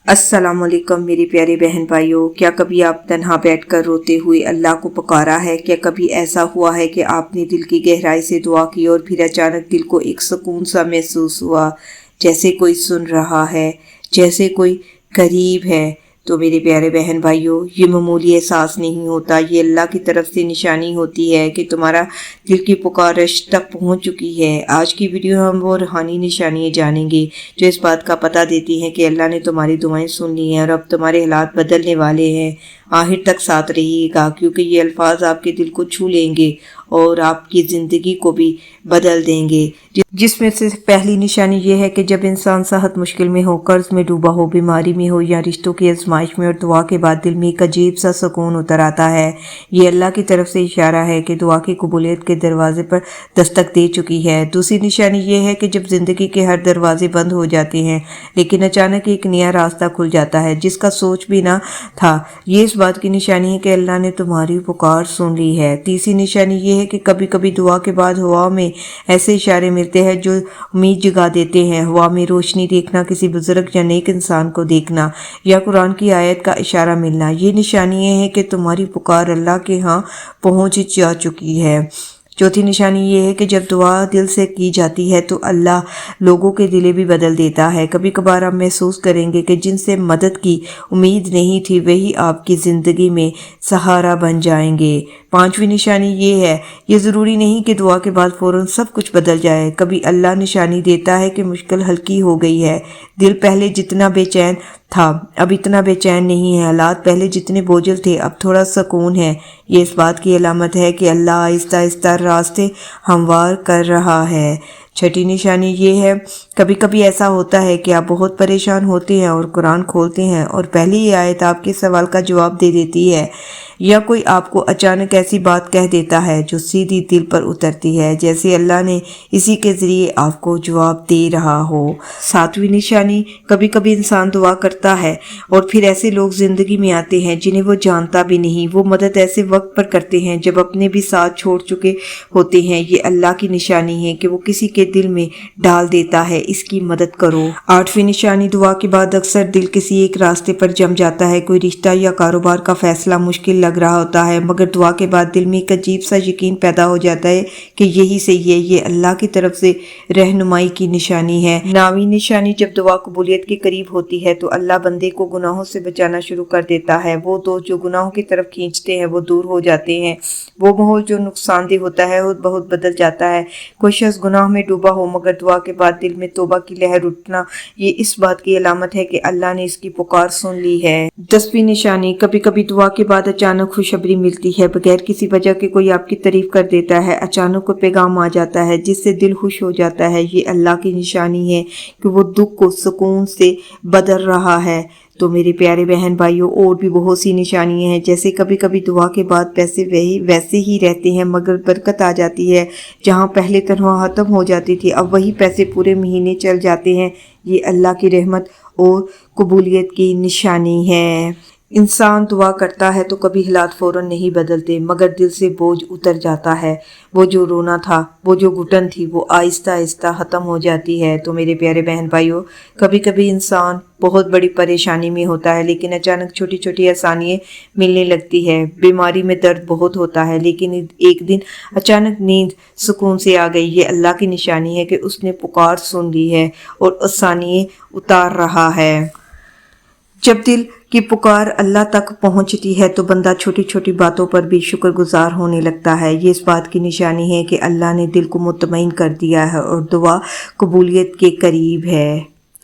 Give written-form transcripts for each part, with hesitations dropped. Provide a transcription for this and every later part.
अस्सलाम वालेकुम मेरे प्यारे बहन भाइयों। क्या कभी आप तन्हा बैठकर रोते हुए अल्लाह को पुकारा है? क्या कभी ऐसा हुआ है कि आपने दिल की गहराई से दुआ की और फिर अचानक दिल को एक सुकून सा महसूस हुआ, जैसे कोई सुन रहा है, जैसे कोई करीब है? तो मेरे प्यारे बहन भाइयों, ये मामूली एहसास नहीं होता, ये अल्लाह की तरफ से निशानी होती है कि तुम्हारा दिल की पुकार अर्श तक पहुंच चुकी है। आज की वीडियो हम वो रूहानी निशानियाँ जानेंगे जो इस बात का पता देती हैं कि अल्लाह ने तुम्हारी दुआएं सुन ली हैं और अब तुम्हारे हालात बदलने वाले हैं। आखिर तक साथ रहिएगा, क्योंकि ये अल्फाज आपके दिल को छू लेंगे और आपकी ज़िंदगी को भी बदल देंगे। जिसमें से पहली निशानी ये है कि जब इंसान सख्त मुश्किल में हो, कर्ज में डूबा हो, बीमारी में हो या रिश्तों की आजमाइश में, और दुआ के बाद दिल में एक अजीब सा सुकून उतर आता है। ये अल्लाह की तरफ से इशारा है कि दुआ की कबूलियत के दरवाजे पर दस्तक दे चुकी है। दूसरी निशानी ये है कि जब ज़िंदगी के हर दरवाजे बंद हो जाते हैं लेकिन अचानक एक नया रास्ता खुल जाता है जिसका सोच भी ना था। ये इस बात की निशानी है कि अल्लाह ने तुम्हारी पुकार सुन ली है। तीसरी निशानी ये है कि कभी कभी दुआ के बाद हवा में ऐसे इशारे मिलते हैं जो उम्मीद जगा देते हैं। हवा में रोशनी देखना, किसी बुजुर्ग या नेक इंसान को देखना, या कुरान की आयत का इशारा मिलना, ये निशानियां हैं कि तुम्हारी पुकार अल्लाह के यहाँ पहुँच जा चुकी है। चौथी निशानी ये है कि जब दुआ दिल से की जाती है तो अल्लाह लोगों के दिले भी बदल देता है। कभी कभार आप महसूस करेंगे कि जिनसे मदद की उम्मीद नहीं थी वही आपकी ज़िंदगी में सहारा बन जाएंगे। पांचवी निशानी ये है, ये ज़रूरी नहीं कि दुआ के बाद फ़ौरन सब कुछ बदल जाए। कभी अल्लाह निशानी देता है कि मुश्किल हल्की हो गई है, दिल पहले जितना बेचैन था अब इतना बेचैन नहीं है, हालात पहले जितने बोझल थे अब थोड़ा सुकून है। ये इस बात की अलामत है कि अल्लाह आहिस्ता आहिस्ता रास्ते हमवार कर रहा है। छठी निशानी ये है, कभी कभी ऐसा होता है कि आप बहुत परेशान होते हैं और कुरान खोलते हैं और पहली ही आयत आपके सवाल का जवाब दे देती है, या कोई आपको अचानक ऐसी बात कह देता है जो सीधी दिल पर उतरती है, जैसे अल्लाह ने इसी के ज़रिए आपको जवाब दे रहा हो। सातवीं निशानी, कभी कभी इंसान दुआ करता है और फिर ऐसे लोग ज़िंदगी में आते हैं जिन्हें वो जानता भी नहीं। वो मदद ऐसे वक्त पर करते हैं जब अपने भी साथ छोड़ चुके होते हैं। ये अल्लाह की निशानी है कि वो किसी के दिल में डाल देता है, इसकी मदद करो। आठवीं निशानी, दुआ के बाद अक्सर दिल किसी एक रास्ते पर जम जाता है। कोई रिश्ता या कारोबार का फैसला मुश्किल लग रहा होता है, मगर दुआ के बाद दिल में एक अजीब सा यकीन पैदा हो जाता है कि यही सही है। ये अल्लाह की तरफ से रहनुमाई की निशानी है। नौवीं निशानी, जब दुआ कबूलियत के करीब होती है तो अल्लाह बंदे को गुनाहों से बचाना शुरू कर देता है। वो दोस्त जो गुनाहों की तरफ खींचते हैं वो दूर हो जाते हैं। वो माहौल जो नुकसानदेह होता है वो बहुत बदल जाता है। कोई शख्स गुनाह में डूबा हो मगर दुआ के बाद दिल में तौबा की लहर उठना, ये इस बात की अलामत है कि अल्लाह ने इसकी पुकार सुन ली है। 10वीं निशानी, कभी कभी दुआ के बाद अचानक खुशखबरी मिलती है, बगैर किसी वजह के कोई आपकी तारीफ कर देता है, अचानक कोई पैगाम आ जाता है जिससे दिल खुश हो जाता है। ये अल्लाह की निशानी है कि वो दुख को सुकून से बदल रहा है। तो मेरे प्यारे बहन भाइयों, और भी बहुत सी निशानियां हैं, जैसे कभी कभी दुआ के बाद पैसे वैसे ही रहते हैं मगर बरकत आ जाती है। जहां पहले तनख्वाह खत्म हो जाती थी अब वही पैसे पूरे महीने चल जाते हैं। ये अल्लाह की रहमत और कबूलियत की निशानी है। इंसान दुआ करता है तो कभी हालात फ़ौरन नहीं बदलते मगर दिल से बोझ उतर जाता है। वो जो रोना था, वो जो घुटन थी, वो आहिस्ता आहिस्ता ख़त्म हो जाती है। तो मेरे प्यारे बहन भाइयों, कभी कभी इंसान बहुत बड़ी परेशानी में होता है लेकिन अचानक छोटी छोटी आसानियाँ मिलने लगती है। बीमारी में दर्द बहुत होता है लेकिन एक दिन अचानक नींद सुकून से आ गई। ये अल्लाह की निशानी है कि उसने पुकार सुन ली है और आसानियाँ उतार रहा है। जब दिल की पुकार अल्लाह तक पहुंचती है तो बंदा छोटी छोटी बातों पर भी शुक्रगुजार होने लगता है। ये इस बात की निशानी है कि अल्लाह ने दिल को मुतमईन कर दिया है और दुआ कबूलियत के करीब है।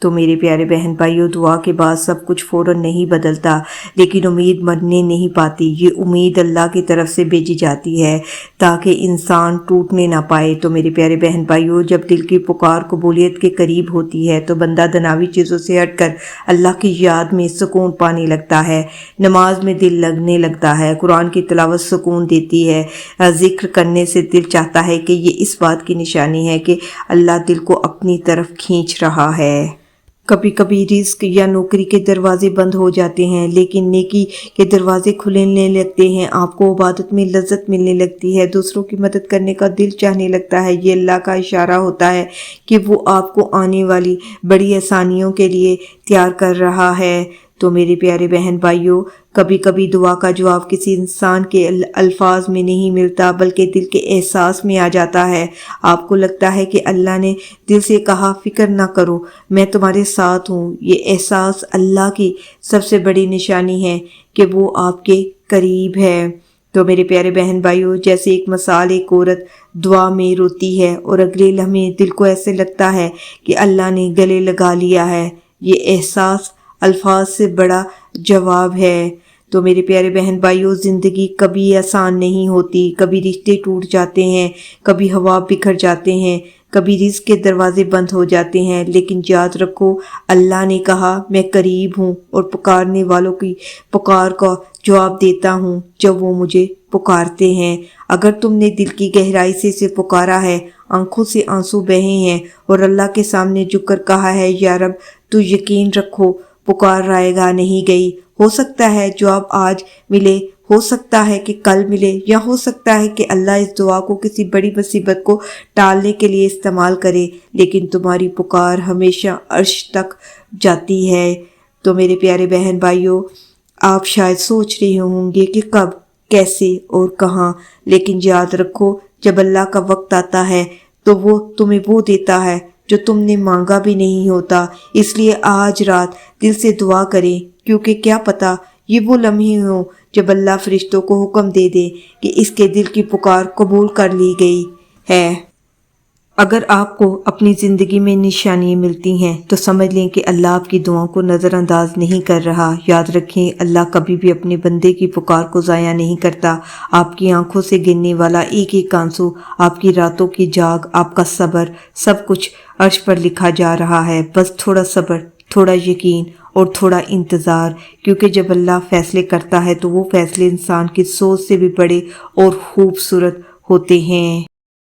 तो मेरे प्यारे बहन भाइयों, दुआ के बाद सब कुछ फ़ौरन नहीं बदलता लेकिन उम्मीद मरने नहीं पाती। ये उम्मीद अल्लाह की तरफ से भेजी जाती है ताकि इंसान टूटने ना पाए। तो मेरे प्यारे बहन भाइयों, जब दिल की पुकार कबूलियत के करीब होती है तो बंदा दुनियावी चीज़ों से हटकर अल्लाह की याद में सुकून पाने लगता है। नमाज में दिल लगने लगता है, कुरान की तिलावत सुकून देती है, जिक्र करने से दिल चाहता है कि ये इस बात की निशानी है कि अल्लाह दिल को अपनी तरफ खींच रहा है। कभी कभी रिस्क या नौकरी के दरवाजे बंद हो जाते हैं, लेकिन नेकी के दरवाजे खुलने लगते हैं। आपको इबादत में लज्जत मिलने लगती है, दूसरों की मदद करने का दिल चाहने लगता है। ये अल्लाह का इशारा होता है कि वो आपको आने वाली बड़ी आसानियों के लिए तैयार कर रहा है। तो मेरे प्यारे बहन भाइयों, कभी कभी दुआ का जवाब किसी इंसान के अल्फाज में नहीं मिलता, बल्कि दिल के एहसास में आ जाता है। आपको लगता है कि अल्लाह ने दिल से कहा, फिक्र ना करो, मैं तुम्हारे साथ हूँ। ये एहसास अल्लाह की सबसे बड़ी निशानी है कि वो आपके करीब है। तो मेरे प्यारे बहन भाइयों, जैसे एक मिसाल, एक औरत दुआ में रोती है और अगले लम्हे दिल को ऐसे लगता है कि अल्लाह ने गले लगा लिया है। ये एहसास अल्फाज से बड़ा जवाब है। तो मेरे प्यारे बहन भाइयों, ज़िंदगी कभी आसान नहीं होती, कभी रिश्ते टूट जाते हैं, कभी हवा बिखर जाते हैं, कभी रिज़्क के दरवाजे बंद हो जाते हैं, लेकिन याद रखो, अल्लाह ने कहा, मैं करीब हूँ और पुकारने वालों की पुकार का जवाब देता हूँ जब वो मुझे पुकारते हैं। अगर तुमने दिल की गहराई से पुकारा है, आंखों से आंसू बहे हैं और अल्लाह के सामने झुककर कहा है, या रब तू यकीन रखो, पुकार आएगा नहीं गई। हो सकता है जवाब आज मिले, हो सकता है कि कल मिले, या हो सकता है कि अल्लाह इस दुआ को किसी बड़ी मुसीबत को टालने के लिए इस्तेमाल करे, लेकिन तुम्हारी पुकार हमेशा अर्श तक जाती है। तो मेरे प्यारे बहन भाइयों, आप शायद सोच रहे होंगे कि कब, कैसे और कहाँ, लेकिन याद रखो, जब अल्लाह का वक्त आता है तो वो तुम्हें वो देता है जो तुमने मांगा भी नहीं होता। इसलिए आज रात दिल से दुआ करें, क्योंकि क्या पता ये वो लम्हे हों जब अल्लाह फरिश्तों को हुक्म दे दे कि इसके दिल की पुकार कबूल कर ली गई है। अगर आपको अपनी ज़िंदगी में निशानियाँ मिलती हैं तो समझ लें कि अल्लाह आपकी दुआओं को नज़रअंदाज नहीं कर रहा। याद रखें, अल्लाह कभी भी अपने बंदे की पुकार को ज़ाया नहीं करता। आपकी आंखों से गिरने वाला एक एक आंसू, आपकी रातों की जाग, आपका सब्र, सब कुछ अर्श पर लिखा जा रहा है। बस थोड़ा सब्र, थोड़ा यकीन और थोड़ा इंतज़ार, क्योंकि जब अल्लाह फैसले करता है तो वो फैसले इंसान की सोच से भी बड़े और खूबसूरत होते हैं।